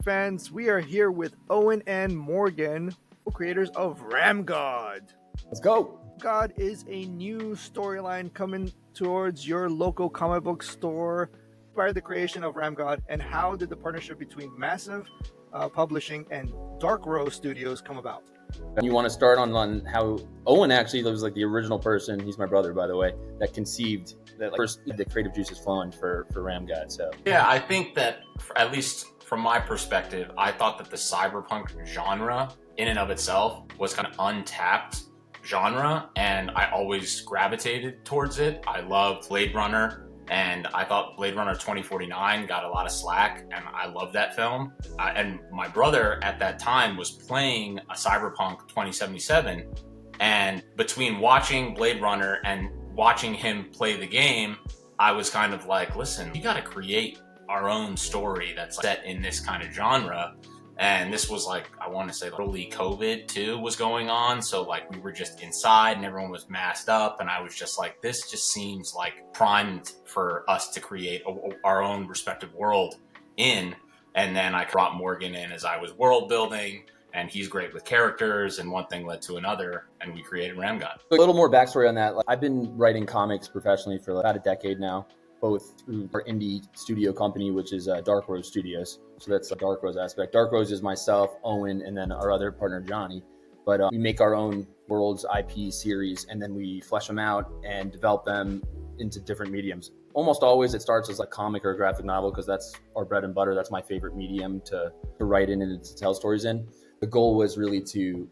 fans, we are here with Owen and Morgan, co-creators of RAMGOD. Let's go. God is a new storyline coming towards your local comic book store. By the creation of RAMGOD, and how did the partnership between Massive Publishing and Dark Rose Studios come about? And you want to start on how Owen actually was like the original person. He's my brother, by the way, that conceived that first the creative juices flowing for RAMGOD. So yeah, I think that at least from my perspective, I thought that the cyberpunk genre in and of itself was kind of untapped genre, and I always gravitated towards it. I loved Blade Runner, and I thought Blade Runner 2049 got a lot of slack, and I loved that film. And my brother at that time was playing a Cyberpunk 2077, and between watching Blade Runner and watching him play the game, I was kind of like, listen, you got to create our own story that's set in this kind of genre. And this was like, I want to say early COVID too was going on. So like we were just inside and everyone was masked up. And I was just like, this just seems like primed for us to create our own respective world in. And then I brought Morgan in as I was world building, and he's great with characters, and one thing led to another, and we created RAMGOD. A little more backstory on that. I've been writing comics professionally for about a decade now, both through our indie studio company, which is Dark Rose Studios. So that's the Dark Rose aspect. Dark Rose is myself, Owen, and then our other partner, Johnny. But we make our own worlds, IP series, and then we flesh them out and develop them into different mediums. Almost always it starts as like comic or a graphic novel, because that's our bread and butter. That's my favorite medium to write in and to tell stories in. The goal was really to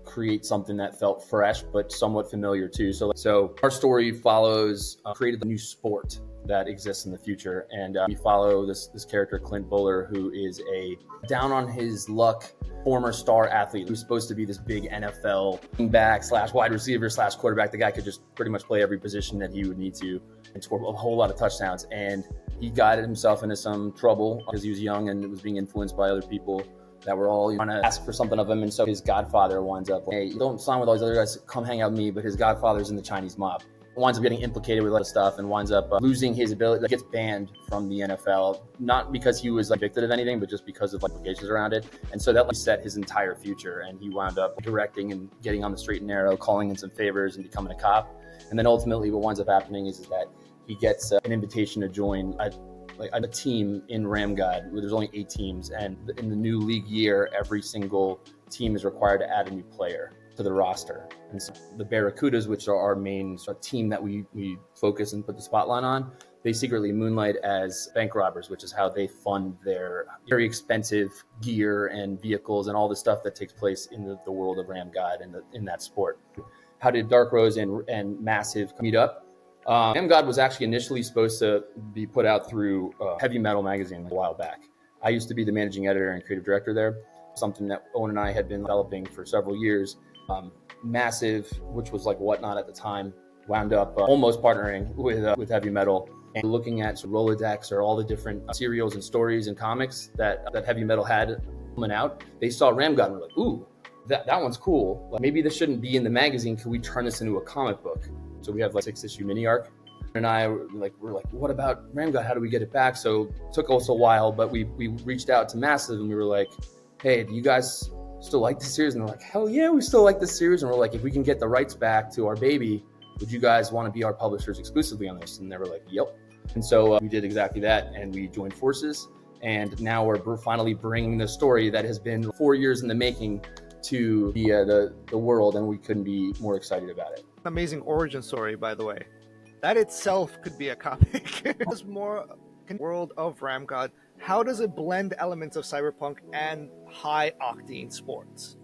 create something that felt fresh but somewhat familiar too. So our story follows created the new sport that exists in the future, and we follow this character Clint Bowler, who is a down on his luck former star athlete who's supposed to be this big NFL back / wide receiver / quarterback. The guy could just pretty much play every position that he would need to and score a whole lot of touchdowns. And he got himself into some trouble because he was young and was being influenced by other people that were all trying to ask for something of him. And so his godfather winds up, hey, don't sign with all these other guys, come hang out with me. But his godfather's in the Chinese mob. Winds up getting implicated with a lot of stuff and winds up losing his ability, gets banned from the NFL, not because he was convicted of anything, but just because of implications around it. And so that set his entire future. And he wound up directing and getting on the straight and narrow, calling in some favors and becoming a cop. And then ultimately what winds up happening is that he gets an invitation to join a team in RAMGOD, where there's only 8 teams, and in the new league year, every single team is required to add a new player to the roster. And so the Barracudas, which are our main team that we focus and put the spotlight on, they secretly moonlight as bank robbers, which is how they fund their very expensive gear and vehicles and all the stuff that takes place in the world of RAMGOD and in that sport. How did Dark Rose and Massive meet up? RAMGOD was actually initially supposed to be put out through Heavy Metal magazine a while back. I used to be the managing editor and creative director there, something that Owen and I had been developing for several years. Massive, which was like Whatnot at the time, wound up almost partnering with Heavy Metal and looking at Rolodex or all the different serials and stories and comics that Heavy Metal had coming out. They saw RAMGOD and were like, ooh, that one's cool. Like, maybe this shouldn't be in the magazine. Can we turn this into a comic book? So we have like 6-issue mini arc. And we're like, what about RAMGOD? How do we get it back? So it took us a while, but we reached out to Massive and we were like, hey, do you guys still like this series? And they're like, hell yeah, we still like this series. And we're like, if we can get the rights back to our baby, would you guys want to be our publishers exclusively on this? And they were like, yep. And so we did exactly that, and we joined forces. And now we're finally bringing the story that has been 4 years in the making to the world, and we couldn't be more excited about it. Amazing origin story, by the way. That itself could be a comic. It's more world of RAMGOD. How does it blend elements of cyberpunk and high-octane sports?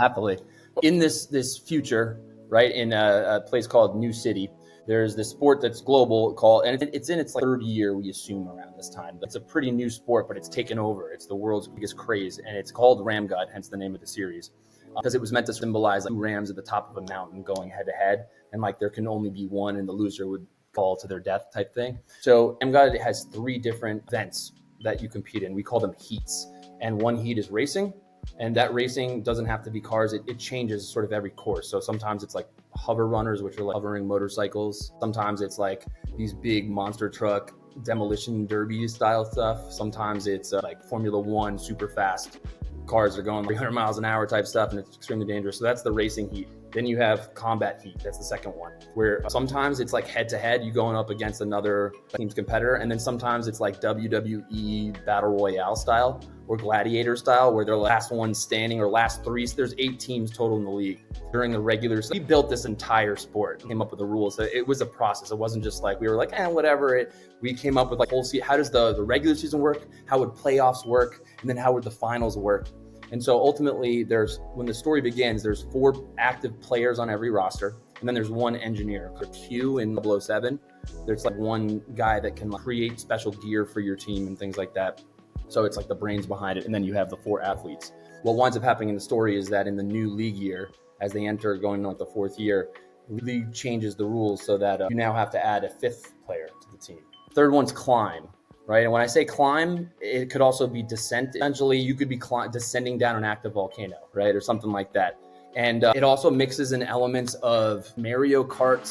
Happily. In this future, right, in a place called New City, there's this sport that's global and it's in its third year, we assume, around this time. It's a pretty new sport, but it's taken over. It's the world's biggest craze, and it's called RAMGOD, hence the name of the series. Because it was meant to symbolize like 2 rams at the top of a mountain going head to head, and like there can only be one, and the loser would fall to their death type thing. So RAMGOD has 3 different events that you compete in. We call them heats, and one heat is racing, and that racing doesn't have to be cars. It changes sort of every course. So sometimes it's like hover runners, which are like hovering motorcycles. Sometimes it's like these big monster truck demolition derby style stuff. Sometimes it's like Formula One, super fast cars are going like 300 miles an hour type stuff, and it's extremely dangerous. So that's the racing heat. Then you have combat heat. That's the second one, where sometimes it's like head to head, you going up against another team's competitor. And then sometimes it's like WWE battle royale style or gladiator style, where they're last one standing or last three. So there's 8 teams total in the league during the regular. So we built this entire sport, came up with the rules. So it was a process. It wasn't just like we were like, whatever. We came up with like whole season. How does the regular season work? How would playoffs work? And then how would the finals work? And so ultimately, when the story begins, there's 4 active players on every roster, and then there's 1 engineer. Q in 007, there's like 1 guy that can create special gear for your team and things like that. So it's like the brains behind it, and then you have the 4 athletes. What winds up happening in the story is that in the new league year, as they enter going into like the 4th year, the league changes the rules so that you now have to add a 5th player to the team. Third one's climb. Right. And when I say climb, it could also be descent. Essentially, you could be descending down an active volcano, right? Or something like that. And it also mixes in elements of Mario Kart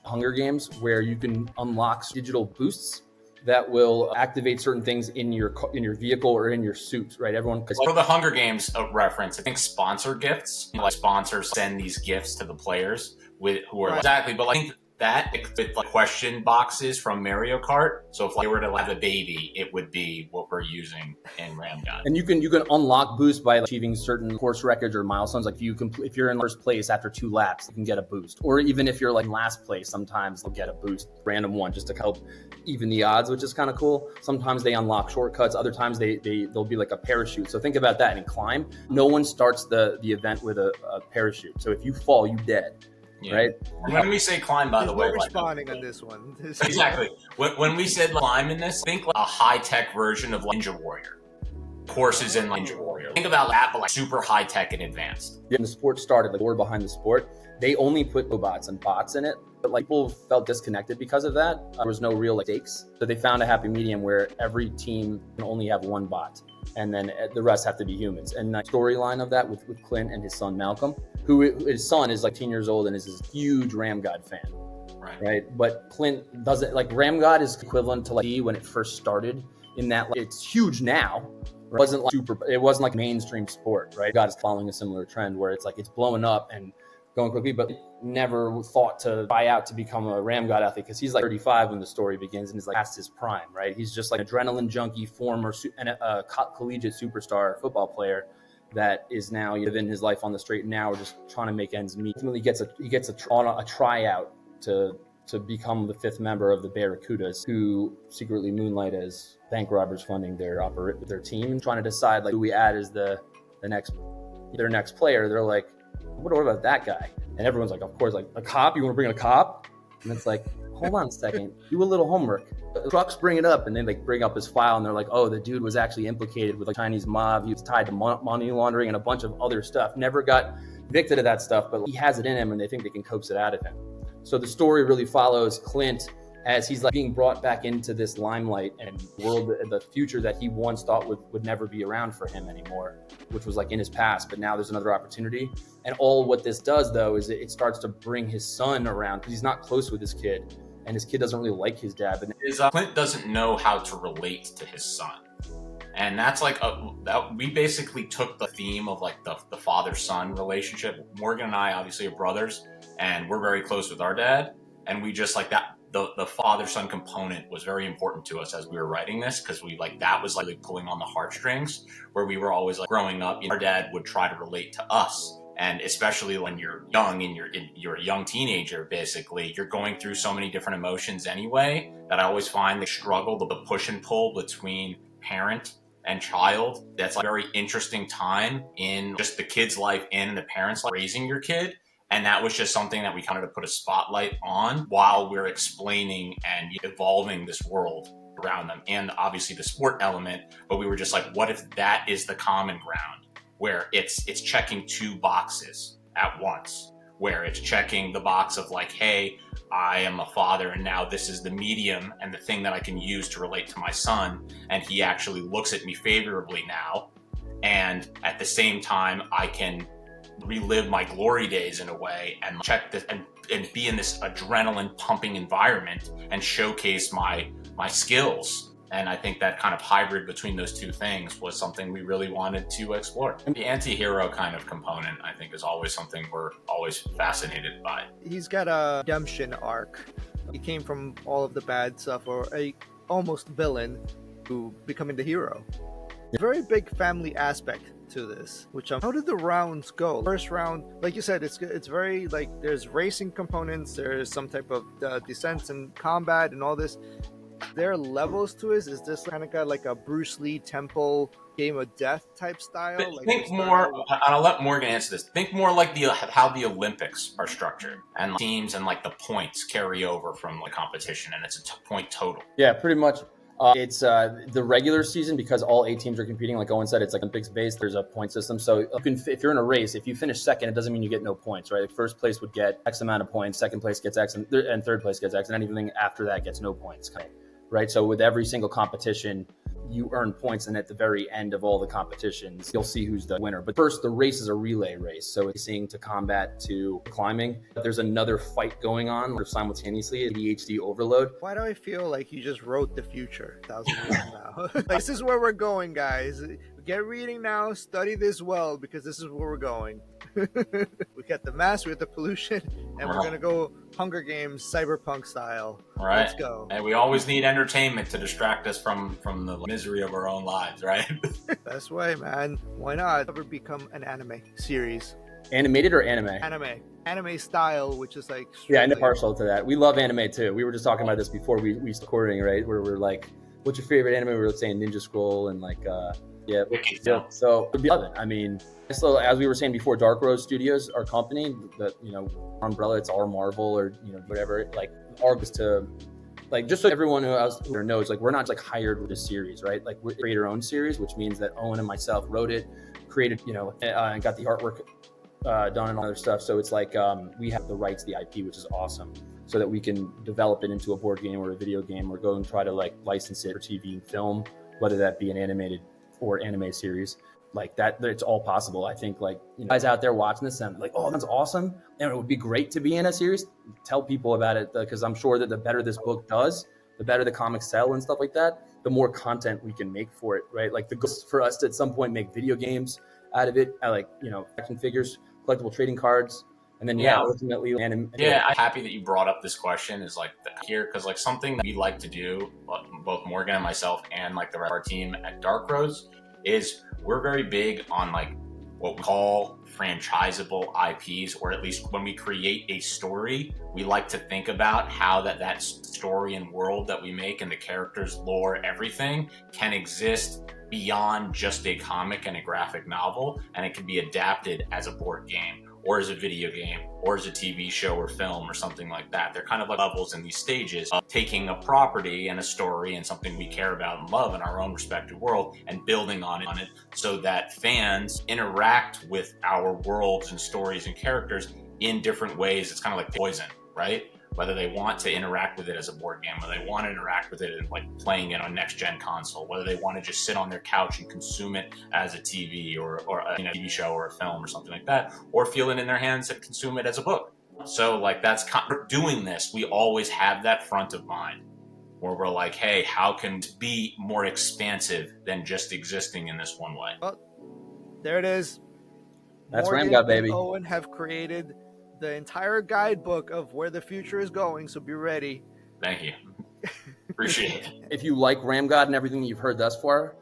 / Hunger Games, where you can unlock digital boosts that will activate certain things in your vehicle or in your suit, right? For the Hunger Games reference, I think sponsor gifts, like sponsors send these gifts to the players who are exactly, but like that with like question boxes from Mario Kart. So if they were to have a baby, it would be what we're using in RAMGOD. And you can unlock boost by achieving certain course records or milestones. Like if you're in first place after 2 laps, you can get a boost. Or even if you're like last place, sometimes they'll get a boost, random one, just to help even the odds, which is kind of cool. Sometimes they unlock shortcuts. Other times they'll be like a parachute. So think about that. In climb, no one starts the event with a parachute. So if you fall, you dead. Yeah. Right. When we say climb, by the way, we're responding on this one. Exactly. When we said climb in this, think like a high-tech version of Ninja Warrior. Courses in Ninja Warrior. Think about that, but like super high-tech and advanced. When the sport started, the lore behind the sport, they only put robots and bots in it. But like people felt disconnected because of that. There was no real like stakes. So they found a happy medium where every team can only have 1 bot, and then the rest have to be humans. And the storyline of that with Clint and his son Malcolm, who his son is like 10 years old and is this huge RAMGOD fan. Right. But Clint doesn't like RAMGOD is equivalent to like when it first started, in that like, it's huge now. It wasn't like it wasn't like mainstream sport, right? God is following a similar trend where it's like it's blowing up and going quickly, but never thought to buy out to become a RAMGOD athlete, because he's like 35 when the story begins and is like past his prime, right? He's just like an adrenaline junkie, former collegiate superstar football player that is now living his life on the straight and narrow, just trying to make ends meet. Ultimately, he gets a tryout to become the 5th member of the Barracudas, who secretly moonlight as bank robbers funding their team, and trying to decide like who we add as their next player. They're like, what about that guy? And everyone's like, of course, like a cop. You want to bring in a cop? And it's like, hold on a second, do a little homework. The trucks bring it up, and then they bring up his file, and they're like, oh, the dude was actually implicated with like Chinese mob. He was tied to money laundering and a bunch of other stuff. Never got convicted of that stuff, but he has it in him, and they think they can coax it out of him. So the story really follows Clint as he's like being brought back into this limelight and world, the future that he once thought would never be around for him anymore, which was like in his past, but now there's another opportunity. And all what this does though is it starts to bring his son around, because he's not close with his kid, and his kid doesn't really like his dad. But Clint doesn't know how to relate to his son. And that's like, we basically took the theme of like the father-son relationship. Morgan and I obviously are brothers, and we're very close with our dad. And we just like that, the father-son component was very important to us as we were writing this, because we like, that was like pulling on the heartstrings, where we were always like growing up, our dad would try to relate to us. And especially when you're young and you're a young teenager, basically, you're going through so many different emotions anyway, that I always find the struggle, the push and pull between parent and child. That's like a very interesting time in just the kid's life and the parent's life, raising your kid. And that was just something that we kind of put a spotlight on while we're explaining and evolving this world around them, and obviously the sport element. But we were just like, what if that is the common ground, where it's checking 2 boxes at once, where it's checking the box of like, hey, I am a father, and now this is the medium and the thing that I can use to relate to my son, and he actually looks at me favorably now, and at the same time I can relive my glory days in a way, and check this and be in this adrenaline pumping environment and showcase my my skills. And I think that kind of hybrid between those two things was something we really wanted to explore. And the anti-hero kind of component, I think, is always something we're always fascinated by. He's got a redemption arc. He came from all of the bad stuff, or a almost villain, to becoming the hero. Very big family aspect to this. How did the rounds go? First round, like you said, it's very like there's racing components. There's some type of descents and combat and all this. There are levels to it. Is this kind of got like a Bruce Lee Temple Game of Death type style? But Like think more, and I'll let Morgan answer this. Think more like how the Olympics are structured, and teams and like the points carry over from the competition, and it's a point total. Yeah, pretty much. It's the regular season, because all 8 teams are competing. Like Owen said, it's like Olympics based. There's a point system. So if you're in a race, if you finish second, it doesn't mean you get no points, right? First place would get X amount of points. Second place gets X, and third place gets X, and anything after that gets no points, right? So with every single competition, you earn points, and at the very end of all the competitions, you'll see who's the winner. But first, the race is a relay race. So it's racing to combat to climbing. But there's another fight going on simultaneously, ADHD overload. Why do I feel like you just wrote the future 1,000 years from now? Like, this is where we're going, guys. Get reading now, study this well, because this is where we're going. We got the mass, we got the pollution, and we're going to go Hunger Games, cyberpunk style. Right. Let's go. And we always need entertainment to distract us from the misery of our own lives, right? Best way, man. Why not ever become an anime series? Animated or anime? Anime style, which is like... Yeah, I'm partial to that. We love anime too. We were just talking about this before we started recording, right? Where we're like, what's your favorite anime? We were saying Ninja Scroll and like, yeah. So we love it. I mean, so as we were saying before, Dark Rose Studios, our company, that, you know, umbrella, it's our Marvel or, you know, whatever. Like, our is to, like, just so everyone who else knows, like, we're not like hired with a series, right? Like, we create our own series, which means that Owen and myself wrote it, created, you know, and got the artwork done and all other stuff. So it's like we have the rights, the IP, which is awesome, so that we can develop it into a board game or a video game, or go and try to like license it for TV and film, whether that be an animated or anime series. Like that, it's all possible. I think, like, you know, guys out there watching this and like, oh, that's awesome, and it would be great to be in a series. Tell people about it, because I'm sure that the better this book does, the better the comics sell and stuff like that, the more content we can make for it, right? Like, the goal is for us to at some point make video games out of it. I like, you know, action figures, collectible trading cards, and then ultimately I'm happy that you brought up this question, is like here, because like something that we like to do, both Morgan and myself and like the rest of our team at Dark Rose, is we're very big on like what we call franchisable IPs, or at least when we create a story, we like to think about how that story and world that we make and the characters, lore, everything can exist beyond just a comic and a graphic novel, and it can be adapted as a board game or as a video game or as a TV show or film or something like that. They're kind of like levels in these stages of taking a property and a story and something we care about and love in our own respective world and building on it so that fans interact with our worlds and stories and characters in different ways. It's kind of like poison, right? Whether they want to interact with it as a board game, whether they want to interact with it and like playing it on next-gen console, whether they want to just sit on their couch and consume it as a TV or a, you know, TV show or a film or something like that, or feel it in their hands and consume it as a book. So like doing this, we always have that front of mind where we're like, hey, how can it be more expansive than just existing in this one way? Well, there it is. That's Morgan RAMGOD, baby. And Owen have created the entire guidebook of where the future is going, so be ready. Thank you. Appreciate it. If you like RAMGOD and everything that you've heard thus far,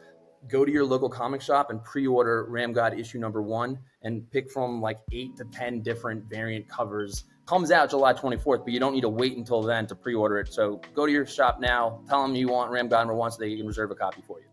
go to your local comic shop and pre-order RAMGOD issue number 1 and pick from like 8 to 10 different variant covers. Comes out July 24th, but you don't need to wait until then to pre-order it. So go to your shop now, tell them you want RAMGOD number 1 so they can reserve a copy for you.